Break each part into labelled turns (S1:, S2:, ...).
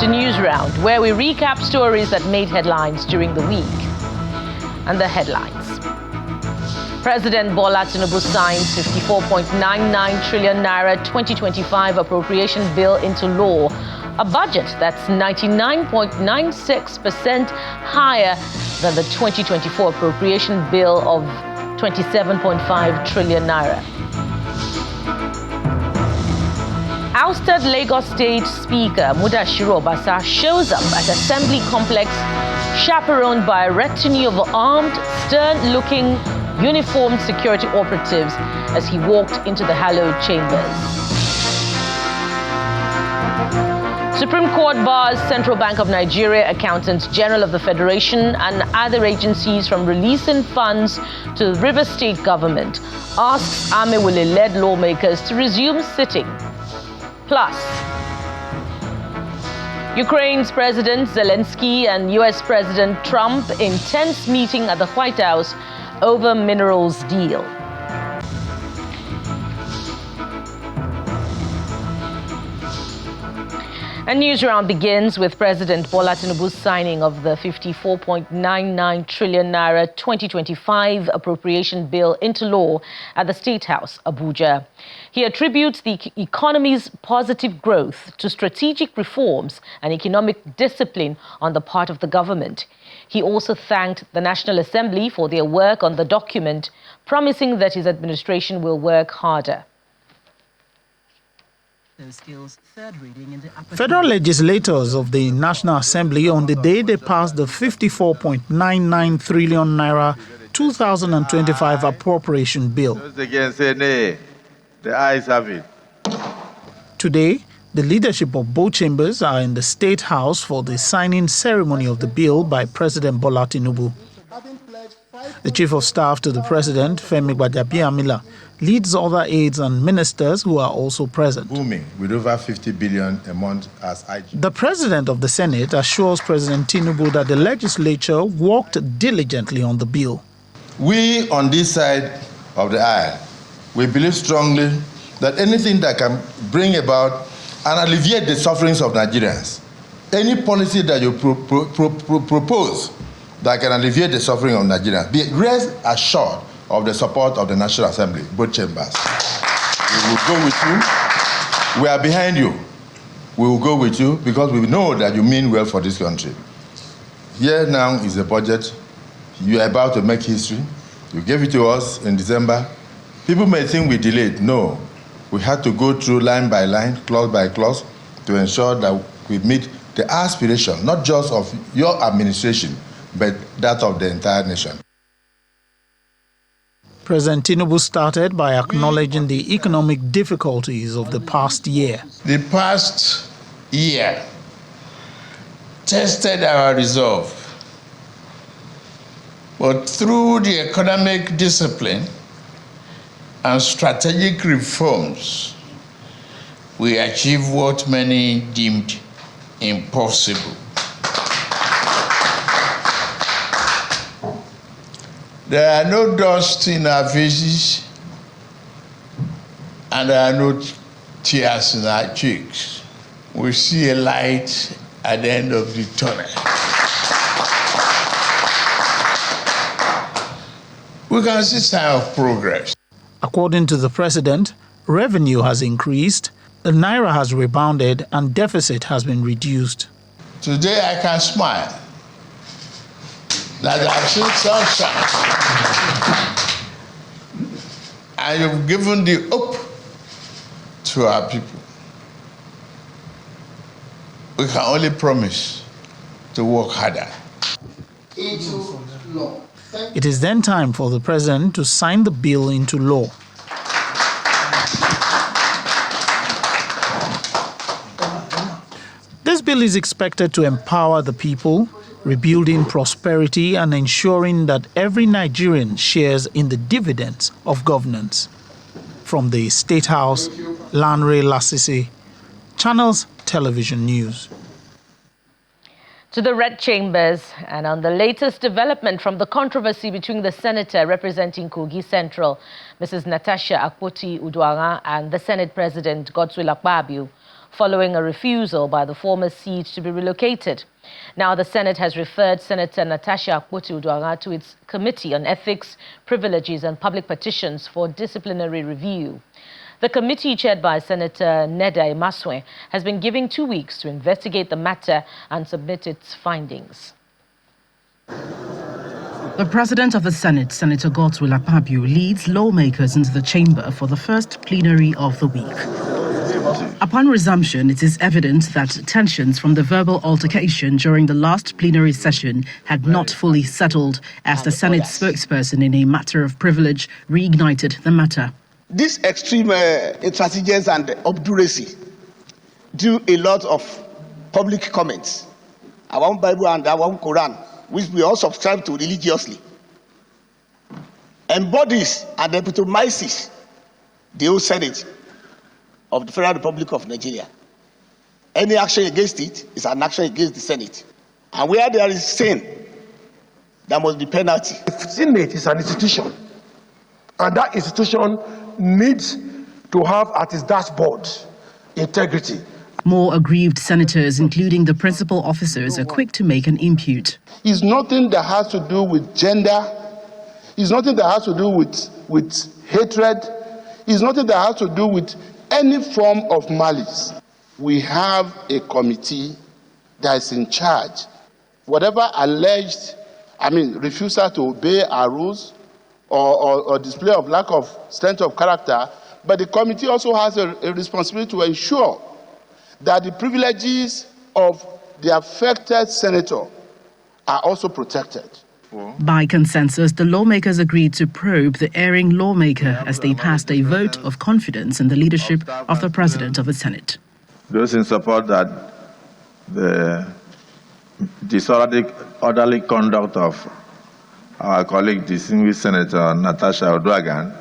S1: to News Round, where we recap stories that made headlines during the week. And the headlines. President Bola Tinubu signs 54.99 trillion naira 2025 appropriation bill into law, a budget that's 99.96% higher than the 2024 appropriation bill of 27.5 trillion naira. Ousted Lagos State Speaker Mudashiru Obasa shows up at Assembly Complex chaperoned by a retinue of armed, stern-looking, uniformed security operatives as he walked into the hallowed chambers. Supreme Court bars Central Bank of Nigeria Accountant General of the Federation and other agencies from releasing funds to the Rivers State government, asks Amewule-led lawmakers to resume sitting. Plus, Ukraine's President Zelensky and US President Trump in tense meeting at the White House over minerals deal. And News Round begins with President Bola Tinubu's signing of the 54.99 trillion naira 2025 appropriation bill into law at the State House, Abuja. He attributes the economy's positive growth to strategic reforms and economic discipline on the part of the government. He also thanked the National Assembly for their work on the document, promising that his administration will work harder.
S2: Federal legislators of the National Assembly on the day they passed the 54.99 trillion naira 2025 appropriation bill.
S3: Those against say nay. The ayes have it.
S2: Today, the leadership of both chambers are in the State House for the signing ceremony of the bill by President Bola Tinubu. The Chief of Staff to the President, Femi Gbajabiamila, leads other aides and ministers who are also present.
S3: Booming with over 50 billion a month as IG.
S2: The President of the Senate assures President Tinubu that the legislature worked diligently on the bill.
S3: We on this side of the aisle, we believe strongly that anything that can bring about and alleviate the sufferings of Nigerians, any policy that you propose that can alleviate the suffering of Nigerians, be rest assured of the support of the National Assembly, both chambers. We will go with you. We are behind you. We will go with you because we know that you mean well for this country. Here now is the budget. You are about to make history. You gave it to us in December. People may think we delayed. No. We had to go through line by line, clause by clause, to ensure that we meet the aspiration, not just of your administration, but that of the entire nation.
S2: President Tinubu started by acknowledging the economic difficulties of the past year.
S4: The past year tested our resolve, but through the economic discipline and strategic reforms, we achieved what many deemed impossible. There are no dust in our faces, and there are no tears in our cheeks. We see a light at the end of the tunnel. We can see signs of progress.
S2: According to the president, revenue has increased, the naira has rebounded, and deficit has been reduced.
S4: Today I can smile that I've seen sunshine. And you've given the hope to our people. We can only promise to work harder.
S2: It is then time for the president to sign the bill into law. This bill is expected to empower the people, rebuilding prosperity and ensuring that every Nigerian shares in the dividends of governance. From the State House, Lanre Lasisi, Channels Television News.
S1: To the Red Chambers, and on the latest development from the controversy between the senator representing Kogi Central, Mrs. Natasha Akpoti Uduaghan, and the Senate President Godswill Akpabio. following a refusal by the former seat to be relocated. Now the Senate has referred Senator Natasha Akpoti-Uduaghan to its Committee on Ethics, Privileges and Public Petitions for disciplinary review. The committee, chaired by Senator Neda Emaswe, has been given 2 weeks to investigate the matter and submit its findings.
S5: The President of the Senate, Senator Godswill Akpabio, leads lawmakers into the chamber for the first plenary of the week. Upon resumption, it is evident that tensions from the verbal altercation during the last plenary session had not fully settled, as the Senate spokesperson in a matter of privilege reignited the matter.
S6: This extreme intransigence and obduracy drew a lot of public comments. Our own Bible and our own Quran, which we all subscribe to religiously, embodies and epitomizes the whole Senate of the Federal Republic of Nigeria. Any action against it is an action against the Senate. And where there is sin, there must be penalty.
S7: The Senate is an institution, and that institution needs to have at its dashboard integrity.
S5: More aggrieved senators, including the principal officers, are quick to make an impute.
S8: It's nothing that has to do with gender. It's nothing that has to do with hatred. It's nothing that has to do with any form of malice. We have a committee that is in charge. Whatever alleged, refusal to obey our rules or display of lack of strength of character, but the committee also has a responsibility to ensure that the privileges of the affected senator are also protected.
S5: By consensus, the lawmakers agreed to probe the erring lawmaker as they passed a vote of confidence in the leadership of the President of the Senate.
S9: Those in support that the disorderly conduct of our colleague, distinguished Senator Natasha Uduaghan,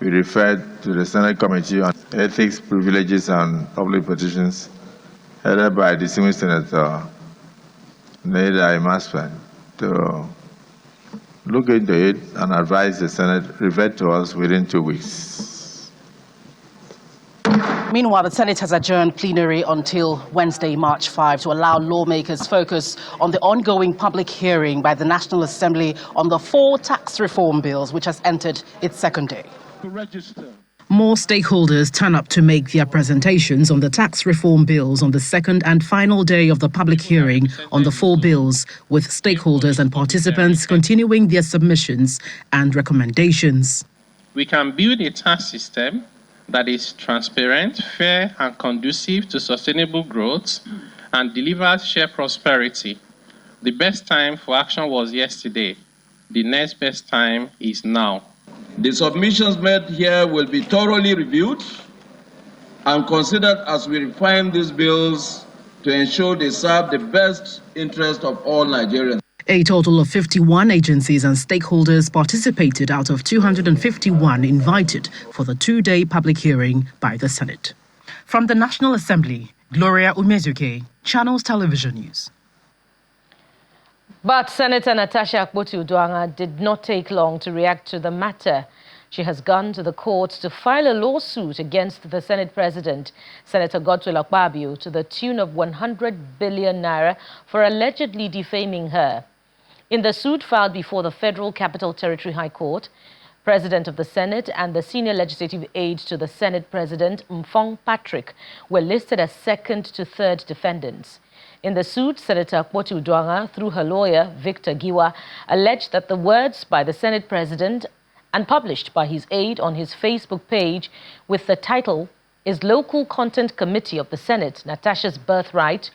S9: we referred to the Senate Committee on Ethics, Privileges and Public Petitions, headed by distinguished Senator Neda Emaswe, to look into it and advise the Senate revert to us within 2 weeks.
S5: Meanwhile, the Senate has adjourned plenary until Wednesday, March 5, to allow lawmakers focus on the ongoing public hearing by the National Assembly on the 4 tax reform bills, which has entered its second day. More stakeholders turn up to make their presentations on the tax reform bills on the second and final day of the public hearing on the 4 bills, with stakeholders and participants continuing their submissions and recommendations.
S10: We can build a tax system that is transparent, fair, and conducive to sustainable growth and delivers shared prosperity. The best time for action was yesterday. The next best time is now.
S11: The submissions made here will be thoroughly reviewed and considered as we refine these bills to ensure they serve the best interest of all Nigerians.
S5: A total of 51 agencies and stakeholders participated out of 251 invited for the 2-day public hearing by the Senate. From the National Assembly, Gloria Umezuke, Channels Television News.
S1: But Senator Natasha Akpoti-Uduaghan did not take long to react to the matter. She has gone to the court to file a lawsuit against the Senate President, Senator Godswill Akpabio, to the tune of 100 billion naira for allegedly defaming her. In the suit filed before the Federal Capital Territory High Court, President of the Senate and the senior legislative aide to the Senate President, Mfong Patrick, were listed as second to third defendants. In the suit, Senator Akpoti-Uduaghan, through her lawyer, Victor Giwa, alleged that the words by the Senate President and published by his aide on his Facebook page with the title, "Is Local Content Committee of the Senate Natasha's Birthright?"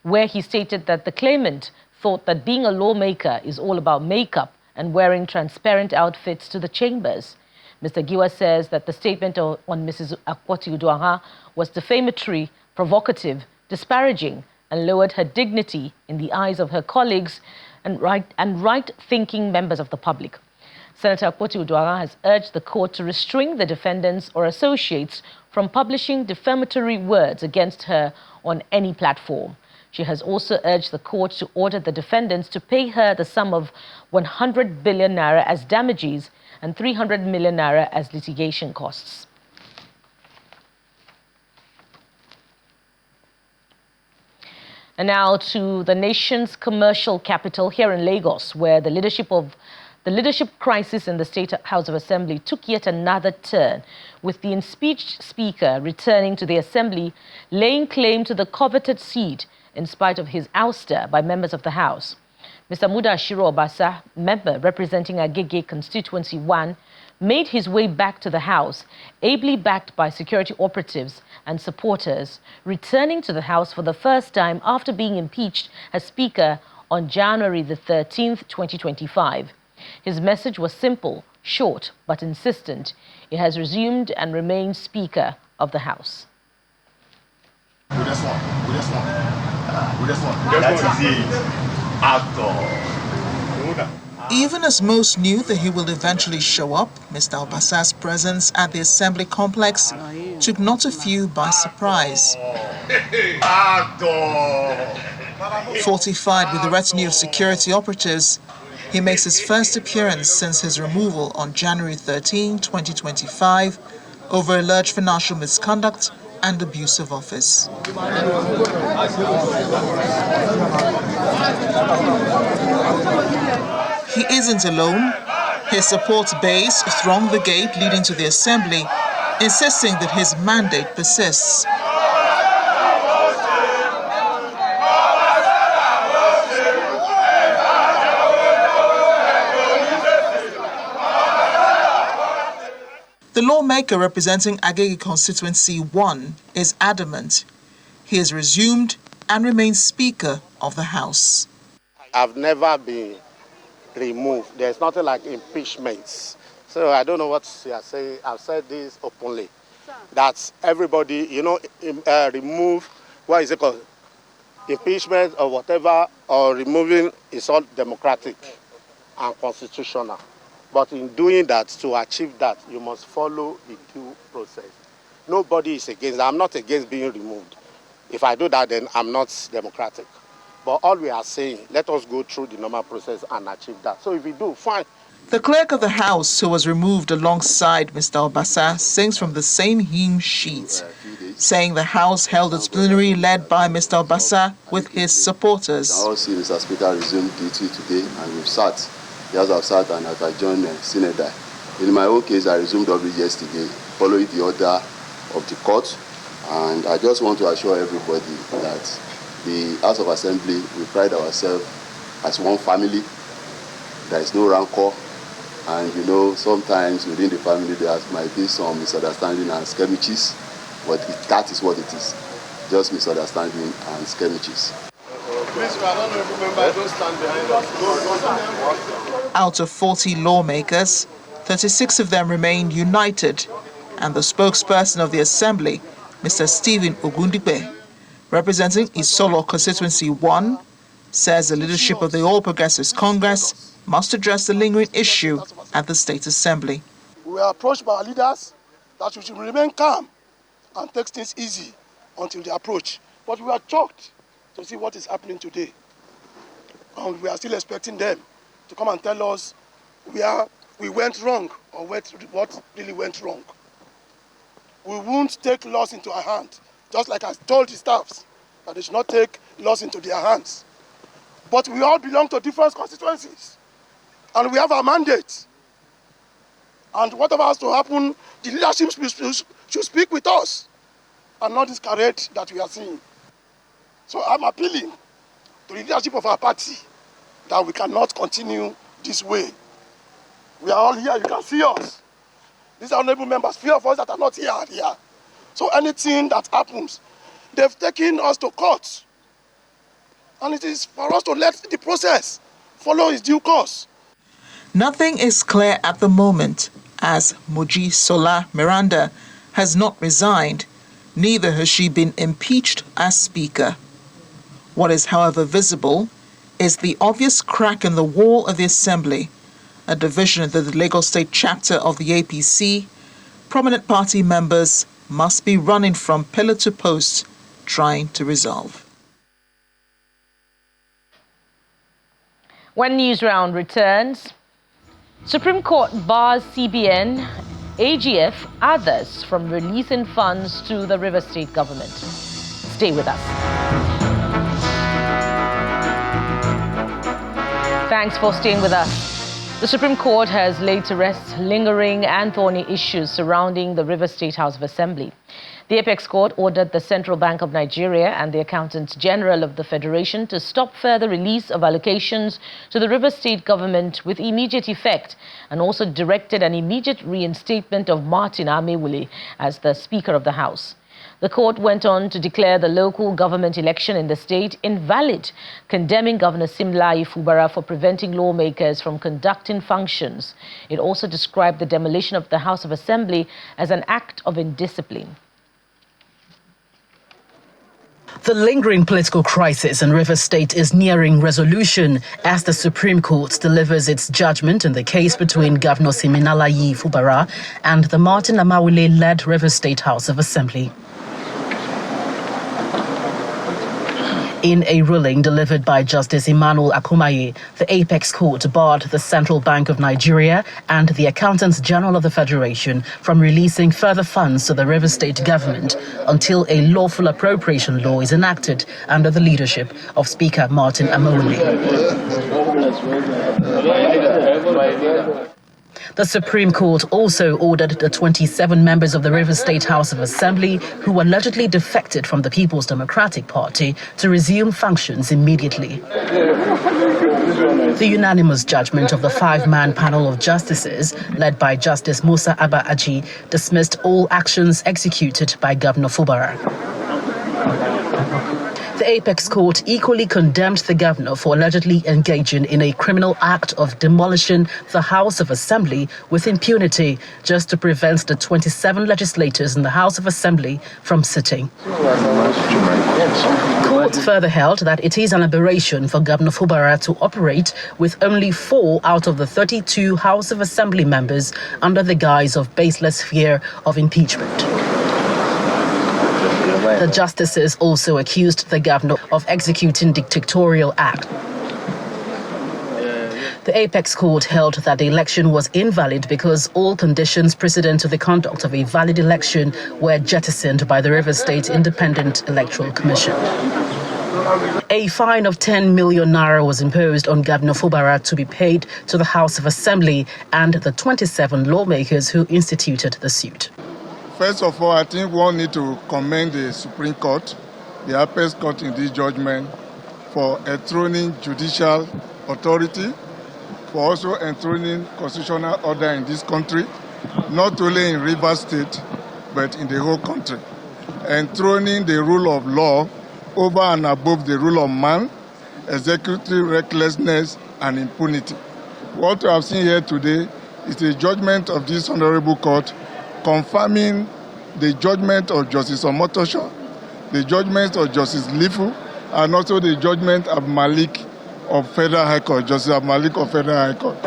S1: where he stated that the claimant thought that being a lawmaker is all about makeup and wearing transparent outfits to the chambers. Mr. Giwa says that the statement on Mrs. Akpoti-Uduaghan was defamatory, provocative, disparaging, and lowered her dignity in the eyes of her colleagues and right-thinking members of the public. Senator Akpoti-Uduaghan has urged the court to restrain the defendants or associates from publishing defamatory words against her on any platform. She has also urged the court to order the defendants to pay her the sum of 100 billion naira as damages and 300 million naira as litigation costs. And now to the nation's commercial capital here in Lagos, where the leadership crisis in the State House of Assembly took yet another turn, with the impeached speaker returning to the assembly, laying claim to the coveted seat in spite of his ouster by members of the House. Mr. Mudashiru Obasa, member representing Agege Constituency I, made his way back to the House, ably backed by security operatives and supporters, returning to the House for the first time after being impeached as Speaker on January the 13th, 2025. His message was simple, short, but insistent. He has resumed and remained Speaker of the House.
S2: Even as most knew that he will eventually show up, Mr. Obasa's presence at the Assembly complex took not a few by surprise. Fortified with a retinue of security operatives, he makes his first appearance since his removal on January 13, 2025, over alleged financial misconduct and abuse of office. He isn't alone. His support base throng the gate leading to the assembly, insisting that his mandate persists. The lawmaker representing Agege Constituency I is adamant. He has resumed and remains Speaker of the House.
S6: I've never been removed. There's nothing like impeachments. So I don't know what you are saying. I've said this openly. That everybody, remove, what is it called? Impeachment or whatever, or removing is all democratic and constitutional. But in doing that, to achieve that, you must follow the due process. Nobody is against that. I'm not against being removed. If I do that, then I'm not democratic. But all we are saying, let us go through the normal process and achieve that. So if we do, fine.
S2: The clerk of the House, who was removed alongside Mr. Obasa, sings from the same hymn sheet, saying the House held its plenary led by Mr. Obasa with his supporters.
S12: I also see Mr. Speaker resume duty today, and we've sat. The House have sat and have adjourned Senator. In my own case, I resumed office yesterday, following the order of the court. And I just want to assure everybody that the House of Assembly, we pride ourselves as one family. There is no rancor. And sometimes within the family there might be some misunderstanding and skirmishes, but that is what it is, just misunderstanding and skirmishes.
S2: Out of 40 lawmakers, 36 of them remained united, and the spokesperson of the Assembly, Mr. Stephen Ogundipe, representing Isolo Constituency I, says the leadership of the All Progressives Congress must address the lingering issue at the State Assembly.
S6: We were approached by our leaders that we should remain calm and take things easy until they approach. But we are shocked to see what is happening today. And we are still expecting them to come and tell us where we went wrong or what really went wrong. We won't take laws into our hands, just like I told the staffs that they should not take laws into their hands. But we all belong to different constituencies, and we have our mandate. And whatever has to happen, the leadership should speak with us, and not this charade that we are seeing. So I'm appealing to the leadership of our party that we cannot continue this way. We are all here, you can see us. These are honorable members, few of us that are not here are here. So anything that happens, they've taken us to court. And it is for us to let the process follow its due course.
S2: Nothing is clear at the moment, as Moji Sola Miranda has not resigned, neither has she been impeached as Speaker. What is, however, visible is the obvious crack in the wall of the Assembly, a division of the Lagos State chapter of the APC. Prominent party members must be running from pillar to post, trying to resolve.
S1: When News Round returns, Supreme Court bars CBN, AGF, others from releasing funds to the River State government. Stay with us. Thanks for staying with us. The Supreme Court has laid to rest lingering and thorny issues surrounding the Rivers State House of Assembly. The Apex Court ordered the Central Bank of Nigeria and the Accountant General of the Federation to stop further release of allocations to the Rivers State government with immediate effect, and also directed an immediate reinstatement of Martin Amewule as the Speaker of the House. The court went on to declare the local government election in the state invalid, condemning Governor Simlayi Fubara for preventing lawmakers from conducting functions. It also described the demolition of the House of Assembly as an act of indiscipline.
S5: The lingering political crisis in Rivers State is nearing resolution as the Supreme Court delivers its judgment in the case between Governor Siminalayi Fubara and the Martin Amewule-led Rivers State House of Assembly. In a ruling delivered by Justice Emmanuel Akumaye, the Apex Court barred the Central Bank of Nigeria and the Accountant General of the Federation from releasing further funds to the Rivers State government until a lawful appropriation law is enacted under the leadership of Speaker Martin Amewule. The Supreme Court also ordered the 27 members of the Rivers State House of Assembly who allegedly defected from the People's Democratic Party to resume functions immediately. The unanimous judgment of the five-man panel of justices, led by Justice Musa Abba Aji, dismissed all actions executed by Governor Fubara. The Apex Court equally condemned the governor for allegedly engaging in a criminal act of demolishing the House of Assembly with impunity just to prevent the 27 legislators in the House of Assembly from sitting. Court further held that it is an aberration for Governor Fubara to operate with only 4 out of the 32 House of Assembly members under the guise of baseless fear of impeachment. The justices also accused the governor of executing dictatorial act. The Apex Court held that the election was invalid because all conditions precedent to the conduct of a valid election were jettisoned by the Rivers State Independent Electoral Commission. A fine of 10 million naira was imposed on Governor Fubara to be paid to the House of Assembly and the 27 lawmakers who instituted the suit.
S13: First of all, I think one need to commend the Supreme Court, the Apex Court in this judgment, for enthroning judicial authority, for also enthroning constitutional order in this country, not only in Rivers State, but in the whole country. Enthroning the rule of law over and above the rule of man, executive recklessness, and impunity. What we have seen here today is the judgment of this honorable court confirming the judgment of Justice Omotosho, the judgment of Justice Lifu, and also the judgment of Malik of Federal High Court, Justice Malik of Federal High Court.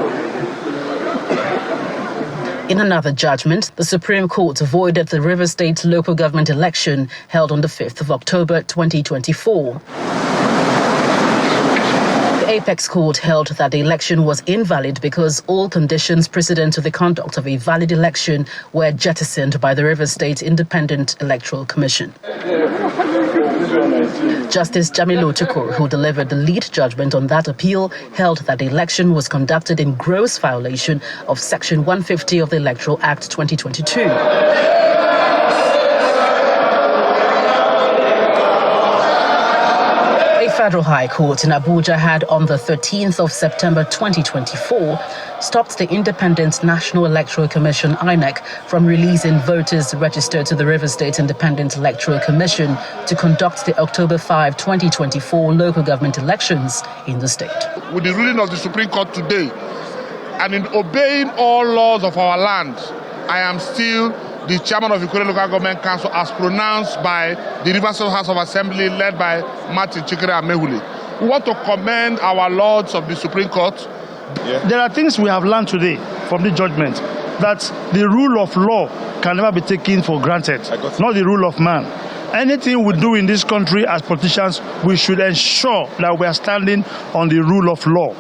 S5: In another judgment, the Supreme Court voided the Rivers State local government election held on the 5th of October 2024. The Apex Court held that the election was invalid because all conditions precedent to the conduct of a valid election were jettisoned by the Rivers State Independent Electoral Commission. Justice Jamilu Tukur, who delivered the lead judgment on that appeal, held that the election was conducted in gross violation of Section 150 of the Electoral Act 2022. Federal High Court in Abuja had on the 13th of September 2024 stopped the Independent National Electoral Commission (INEC) from releasing voters registered to the Rivers State Independent Electoral Commission to conduct the October 5, 2024 local government elections in the state.
S14: With the ruling of the Supreme Court today, and in obeying all laws of our land, I am still the chairman of the Ikore Local Government Council as pronounced by the Rivers State House of Assembly led by Martin Amewule. We want to commend our lords of the Supreme Court.
S15: There are things we have learned today from the judgment, that the rule of law can never be taken for granted, not the rule of man. Anything we do in this country as politicians, we should ensure that we are standing on the rule of law.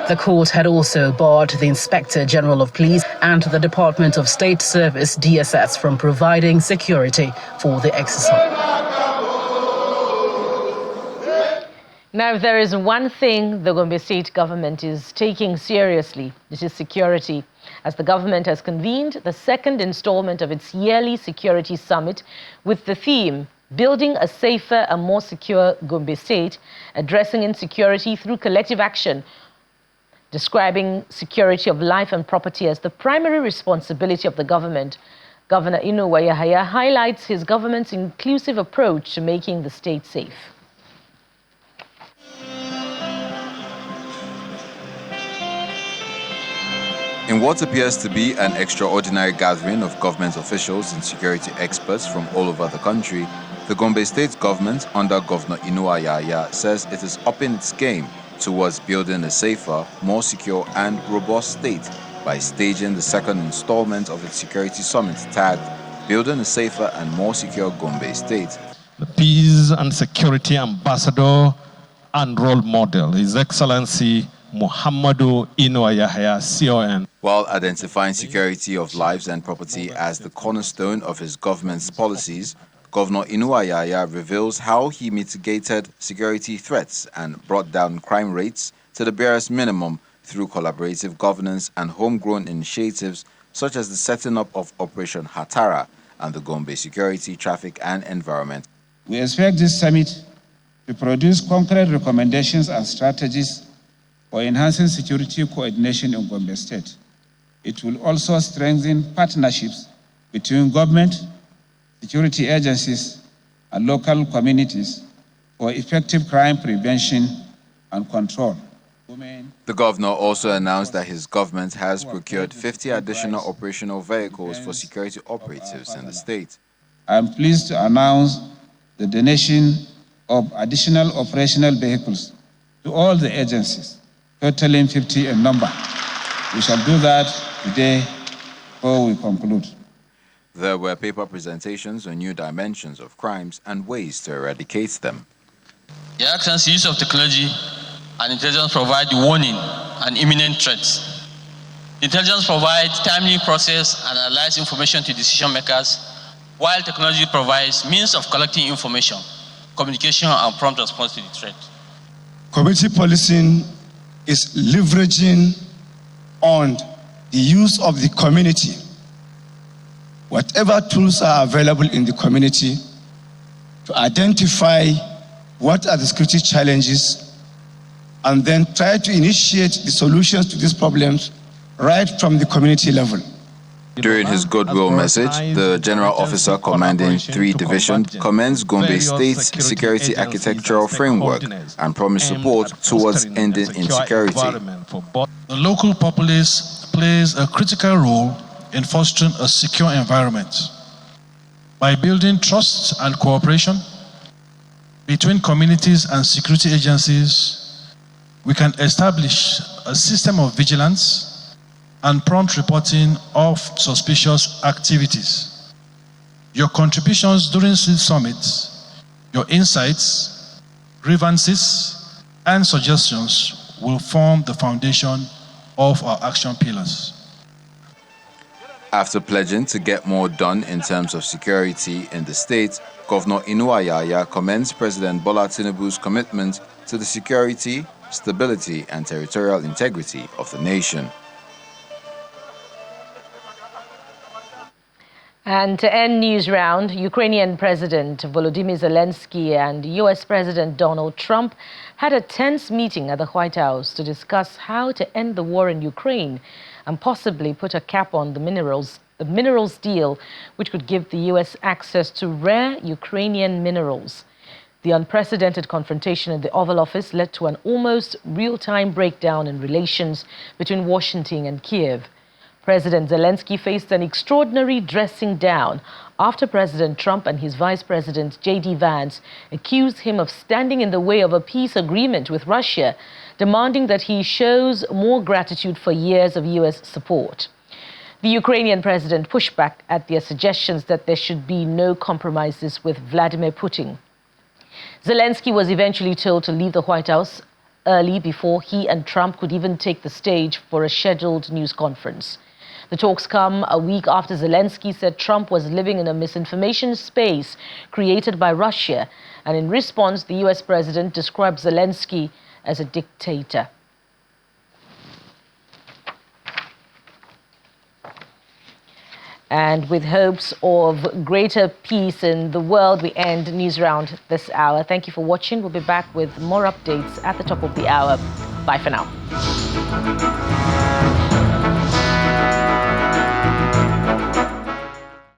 S5: The court had also barred the Inspector General of Police and the Department of State Service, DSS, from providing security for the exercise.
S1: Now, if there is one thing the Gombe state government is taking seriously, it is security, as the government has convened the second installment of its yearly security summit with the theme, Building a Safer and More Secure Gombe State, addressing insecurity through collective action, describing security of life and property as the primary responsibility of the government. Governor Inuwa Yahaya highlights his government's inclusive approach to making the state safe.
S16: In what appears to be an extraordinary gathering of government officials and security experts from all over the country, the Gombe State government, under Governor Inuwa Yahaya, says it is upping its game towards building a safer, more secure and robust state by staging the second installment of its security summit tagged Building a Safer and More Secure Gombe State.
S17: The Peace and Security Ambassador and Role Model, His Excellency Muhammadu Inuwa Yahaya, CON.
S16: While identifying security of lives and property as the cornerstone of his government's policies, Governor Inuwa Yahaya reveals how he mitigated security threats and brought down crime rates to the barest minimum through collaborative governance and homegrown initiatives such as the setting up of Operation Hatara and the Gombe Security, Traffic and Environment.
S18: We expect this summit to produce concrete recommendations and strategies for enhancing security coordination in Gombe State. It will also strengthen partnerships between government, security agencies, and local communities for effective crime prevention and control.
S16: The governor also announced that his government has procured 50 additional operational vehicles for security operatives in the state.
S18: I am pleased to announce the donation of additional operational vehicles to all the agencies, totaling 50 in number. We shall do that today before we conclude.
S16: There were paper presentations on new dimensions of crimes and ways to eradicate them.
S19: The actions use of technology and intelligence provide warning and imminent threats. Intelligence provides timely process and analyze information to decision makers, while technology provides means of collecting information, communication, and prompt response to the threat.
S20: Community policing is leveraging on the use of the community. Whatever tools are available in the community to identify what are the security challenges and then try to initiate the solutions to these problems right from the community level.
S16: During his goodwill message, the General Officer commanding 3 divisions commends Gombe State's security architectural framework and promised support towards ending insecurity.
S21: The local populace plays a critical role in fostering a secure environment. By building trust and cooperation between communities and security agencies, we can establish a system of vigilance and prompt reporting of suspicious activities. Your contributions during this summit, your insights, grievances, and suggestions will form the foundation of our action pillars.
S16: After pledging to get more done in terms of security in the state, Governor Inuwa Yahaya commends President Bola Tinubu's commitment to the security, stability, and territorial integrity of the nation.
S1: And to end news round, Ukrainian President Volodymyr Zelensky and US President Donald Trump had a tense meeting at the White House to discuss how to end the war in Ukraine and possibly put a cap on the minerals deal, which could give the US access to rare Ukrainian minerals. The unprecedented confrontation in the Oval Office led to an almost real-time breakdown in relations between Washington and Kiev. President Zelensky faced an extraordinary dressing down after President Trump and his Vice President J.D. Vance accused him of standing in the way of a peace agreement with Russia, demanding that he shows more gratitude for years of U.S. support. The Ukrainian president pushed back at their suggestions that there should be no compromises with Vladimir Putin. Zelensky was eventually told to leave the White House early before he and Trump could even take the stage for a scheduled news conference. The talks come a week after Zelensky said Trump was living in a misinformation space created by Russia. And in response, the U.S. president described Zelensky as a dictator. And with hopes of greater peace in the world, we end News Round this hour. Thank you for watching. We'll be back with more updates at the top of the hour. Bye for now.